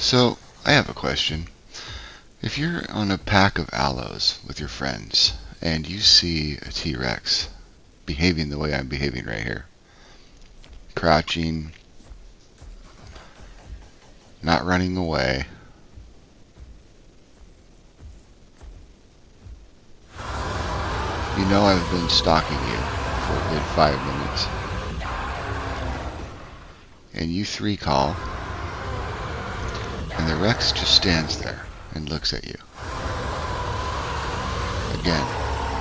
So, I have a question. If you're on a pack of aloes with your friends and you see a T-Rex behaving the way I'm behaving right here, crouching, not running away, you know I've been stalking you for a good 5 minutes, and you three call, and the Rex just stands there and looks at you. Again,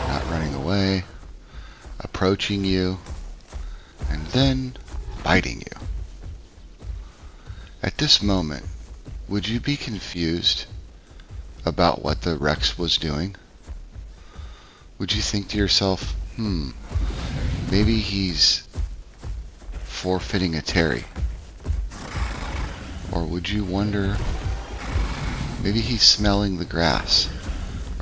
not running away, approaching you, and then biting you. At this moment, would you be confused about what the Rex was doing? Would you think to yourself, maybe he's forfeiting a Terry? Or would you wonder, maybe he's smelling the grass,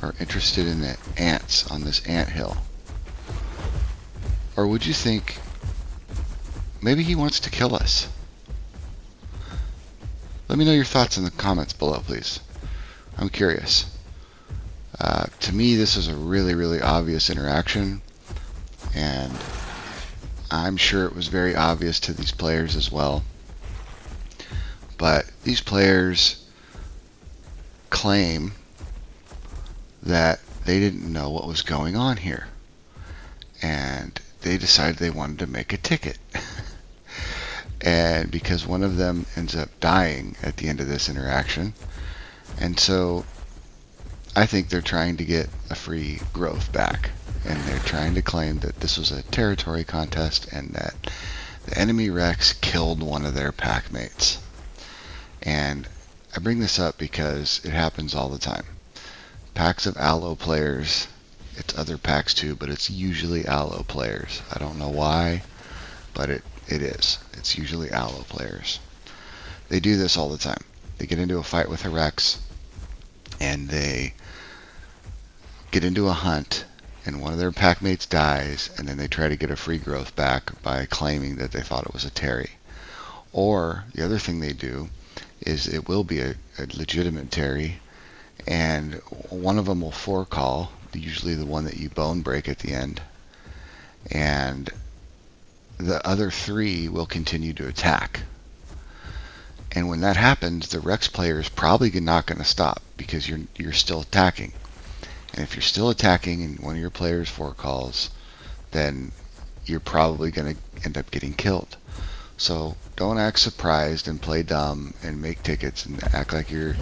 or interested in the ants on this ant hill? Or would you think, maybe he wants to kill us? Let me know your thoughts in the comments below, please. I'm curious. To me, this is a really, really obvious interaction, and I'm sure it was very obvious to these players as well. But these players claim that they didn't know what was going on here, and they decided they wanted to make a ticket. And because one of them ends up dying at the end of this interaction, and so I think they're trying to get a free growth back, and they're trying to claim that this was a territory contest and that the enemy Rex killed one of their pack mates. And I bring this up because it happens all the time. Packs of aloe players, it's other packs too, but it's usually aloe players. I don't know why, but it is. It's usually aloe players. They do this all the time. They get into a fight with a Rex, and they get into a hunt, and one of their pack mates dies, and then they try to get a free growth back by claiming that they thought it was a Terry. Or the other thing they do is it will be a legitimate Terry, and one of them will forecall, usually the one that you bone break at the end, and the other three will continue to attack. And when that happens, the Rex player is probably not going to stop because you're still attacking. And if you're still attacking and one of your players forecalls, then you're probably going to end up getting killed. So don't act surprised and play dumb and make tickets and act like it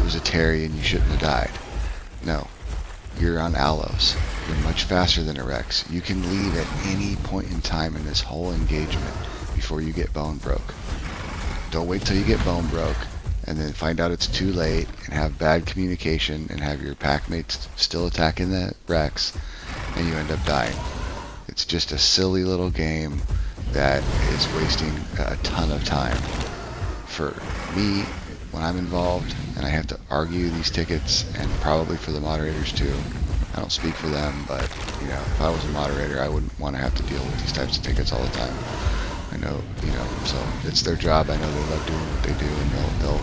was a Terry and you shouldn't have died. No, you're on aloes. You're much faster than a Rex. You can leave at any point in time in this whole engagement before you get bone broke. Don't wait till you get bone broke and then find out it's too late and have bad communication and have your pack mates still attacking the Rex and you end up dying. It's just a silly little game that is wasting a ton of time for me when I'm involved, and I have to argue these tickets, and probably for the moderators too. I don't speak for them, but you know, if I was a moderator, I wouldn't want to have to deal with these types of tickets all the time. I know, so it's their job. I know they love doing what they do, and they'll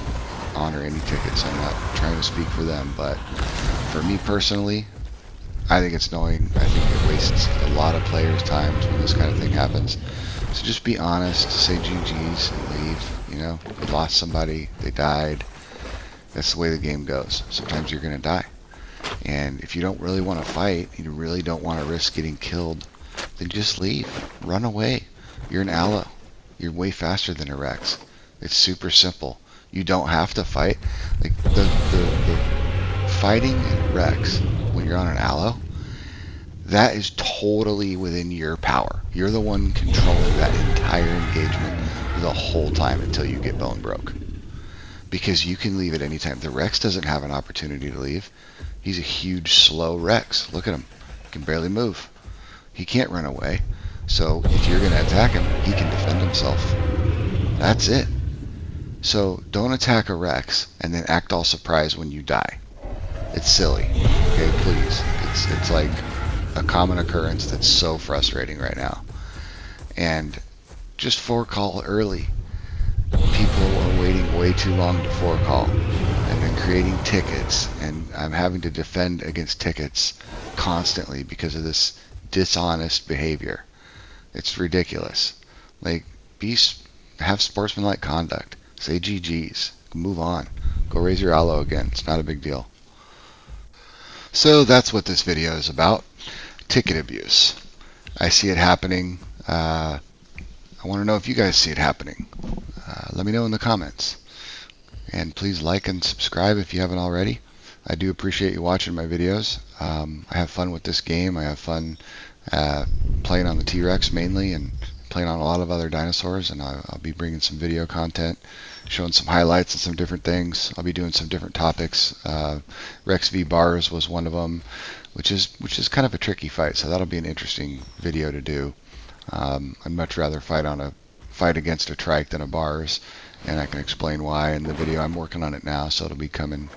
honor any tickets. I'm not trying to speak for them, but for me personally, I think it's annoying. I think it wastes a lot of players' time when this kind of thing happens. So just be honest, say GG's and leave. You know, you lost somebody, they died. That's the way the game goes. Sometimes you're going to die. And if you don't really want to fight, you really don't want to risk getting killed, then just leave. Run away. You're an aloe. You're way faster than a Rex. It's super simple. You don't have to fight. Like the fighting in Rex when you're on an aloe, that is totally within your power. You're the one controlling that entire engagement the whole time until you get bone broke. Because you can leave at any time. The Rex doesn't have an opportunity to leave. He's a huge, slow Rex. Look at him. He can barely move. He can't run away. So if you're going to attack him, he can defend himself. That's it. So don't attack a Rex and then act all surprised when you die. It's silly. Okay, please. It's like a common occurrence that's so frustrating right now. And just forecall early. People are waiting way too long to forecall, and then creating tickets, and I'm having to defend against tickets constantly because of this dishonest behavior. It's ridiculous. Like, have sportsmanlike conduct. Say GG's. Move on. Go raise your aloe again. It's not a big deal. So that's what this video is about. Ticket abuse. I see it happening. I want to know if you guys see it happening. Let me know in the comments. And please like and subscribe if you haven't already. I do appreciate you watching my videos. I have fun with this game. I have fun playing on the T-Rex mainly, and playing on a lot of other dinosaurs, and I'll be bringing some video content, showing some highlights and some different things. I'll be doing some different topics. Rex v Bars was one of them, which is kind of a tricky fight, so that'll be an interesting video to do. I'd much rather fight against a trike than a bars, and I can explain why in the video. I'm working on it now, so it'll be coming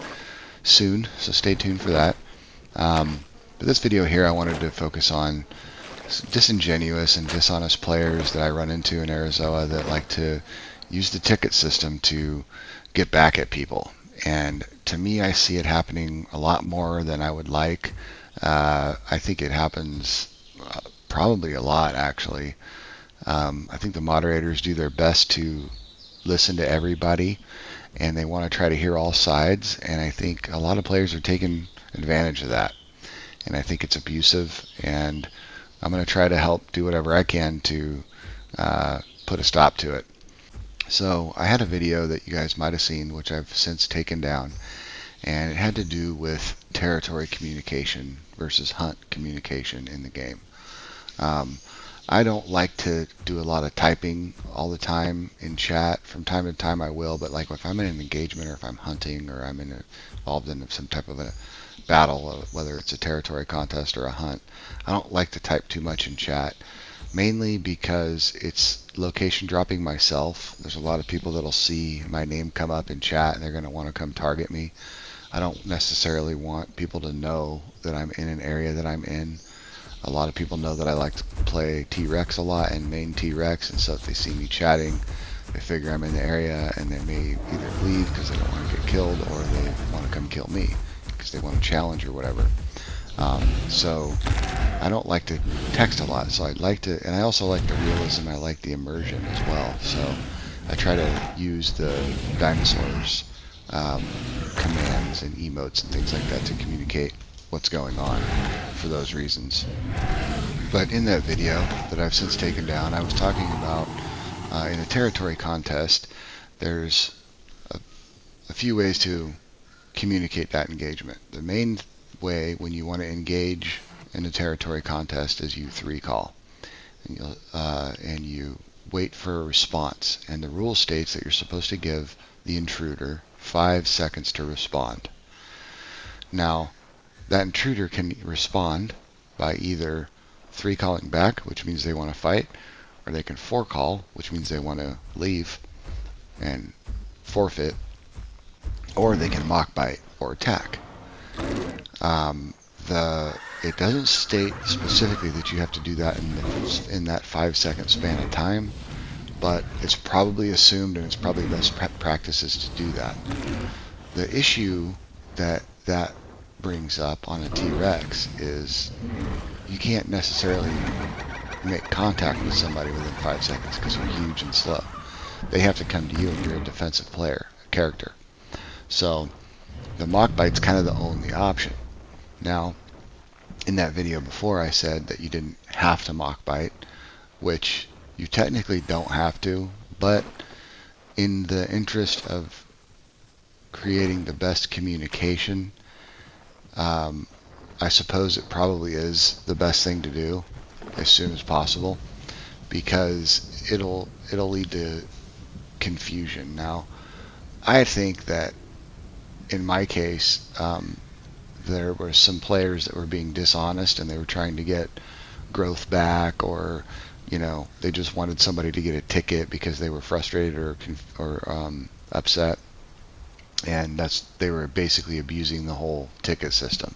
soon, so stay tuned for that. But this video here, I wanted to focus on disingenuous and dishonest players that I run into in Arazoa that like to use the ticket system to get back at people. And to me, I see it happening a lot more than I would like. I think it happens probably a lot, actually. I think the moderators do their best to listen to everybody, and they want to try to hear all sides, and I think a lot of players are taking advantage of that, and I think it's abusive, and I'm going to try to help do whatever I can to put a stop to it. So I had a video that you guys might have seen, which I've since taken down, and it had to do with territory communication versus hunt communication in the game. I don't like to do a lot of typing all the time in chat. From time to time I will, but like if I'm in an engagement, or if I'm hunting, or I'm involved in some type of a battle, whether it's a territory contest or a hunt, I don't like to type too much in chat, mainly because it's location dropping myself. There's a lot of people that'll see my name come up in chat and they're going to want to come target me. I don't necessarily want people to know that I'm in an area that I'm in. A lot of people know that I like to play T-Rex a lot and main T-Rex, and so if they see me chatting, they figure I'm in the area, and they may either leave because they don't want to get killed, or they want to come kill me because they want to challenge or whatever. So I don't like to text a lot, so I'd like to, and I also like the realism, I like the immersion as well, so I try to use the dinosaurs commands and emotes and things like that to communicate what's going on for those reasons. But in that video that I've since taken down, I was talking about in a territory contest, there's a few ways to communicate that engagement. The main way when you want to engage in a territory contest is you 3-call, and you wait for a response, and the rule states that you're supposed to give the intruder 5 seconds to respond. Now that intruder can respond by either 3-calling back, which means they want to fight, or they can 4-call, which means they want to leave and forfeit, or they can mock bite or attack. It doesn't state specifically that you have to do that in that 5-second span of time, but it's probably assumed, and it's probably best practices to do that. The issue that brings up on a T-Rex is you can't necessarily make contact with somebody within 5 seconds because you're huge and slow. They have to come to you, and you're a defensive player, a character. So the mock bite's kind of the only option. Now, in that video before, I said that you didn't have to mock bite, which you technically don't have to, but in the interest of creating the best communication, I suppose it probably is the best thing to do as soon as possible, because it'll lead to confusion. Now, I think that in my case, there were some players that were being dishonest, and they were trying to get growth back, or they just wanted somebody to get a ticket because they were frustrated or upset, and they were basically abusing the whole ticket system,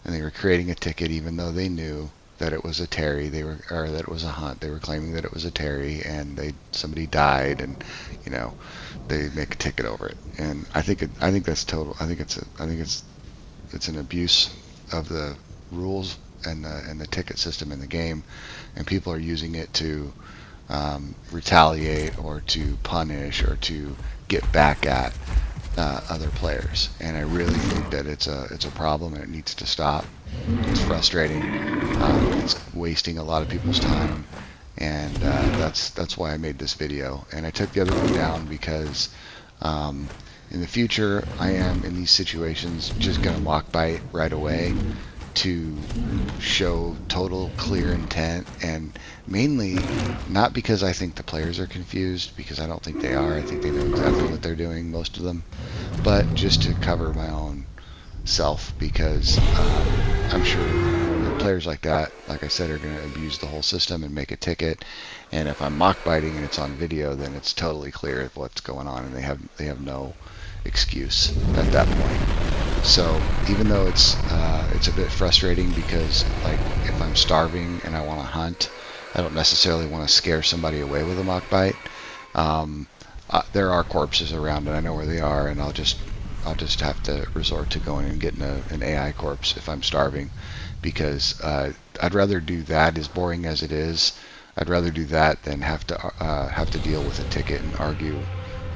and they were creating a ticket even though they knew that it was a Terry, or that it was a hunt. They were claiming that it was a Terry, and somebody died, and you know, they make a ticket over it. And I think that's total. I think it's an abuse of the rules and the ticket system in the game, and people are using it to retaliate or to punish or to get back at other players. And I really think that it's a problem and it needs to stop. It's frustrating. It's wasting a lot of people's time, and that's why I made this video. And I took the other one down because in the future, I am in these situations just going to mock bite right away to show total clear intent, and mainly not because I think the players are confused, because I don't think they are. I think they know exactly what they're doing, most of them, but just to cover my own self, because I'm sure players like that, like I said, are going to abuse the whole system and make a ticket. And if I'm mock biting and it's on video, then it's totally clear of what's going on, and they have no excuse at that point. So even though it's a bit frustrating, because like if I'm starving and I want to hunt, I don't necessarily want to scare somebody away with a mock bite. There are corpses around, and I know where they are, and I'll just have to resort to going and getting an AI corpse if I'm starving, because I'd rather do that, as boring as it is. I'd rather do that than have to deal with a ticket and argue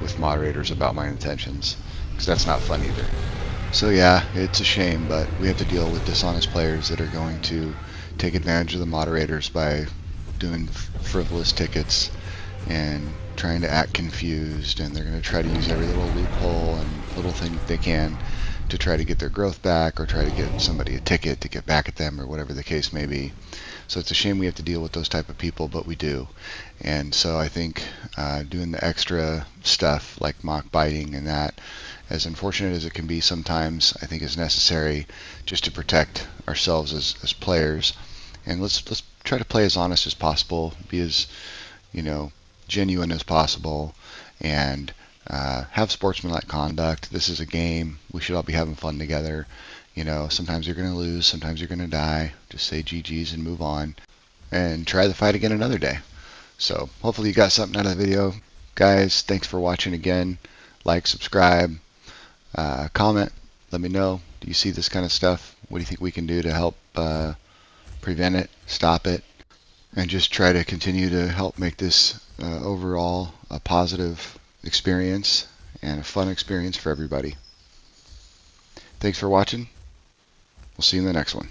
with moderators about my intentions, because that's not fun either. So yeah, it's a shame, but we have to deal with dishonest players that are going to take advantage of the moderators by doing frivolous tickets and trying to act confused, and they're going to try to use every little loophole and little thing that they can to try to get their growth back, or try to get somebody a ticket to get back at them, or whatever the case may be. So it's a shame we have to deal with those type of people, but we do. And so I think doing the extra stuff like mock biting and that, as unfortunate as it can be sometimes, I think is necessary just to protect ourselves as players. And let's try to play as honest as possible, be as genuine as possible, and have sportsmanlike conduct. This is a game. We should all be having fun together. Sometimes you're going to lose, sometimes you're going to die. Just say GG's and move on, and try the fight again another day. So hopefully you got something out of the video. Guys, thanks for watching again. Like, subscribe, comment, let me know. Do you see this kind of stuff? What do you think we can do to help prevent it, stop it, and just try to continue to help make this overall a positive experience and a fun experience for everybody. Thanks for watching. We'll see you in the next one.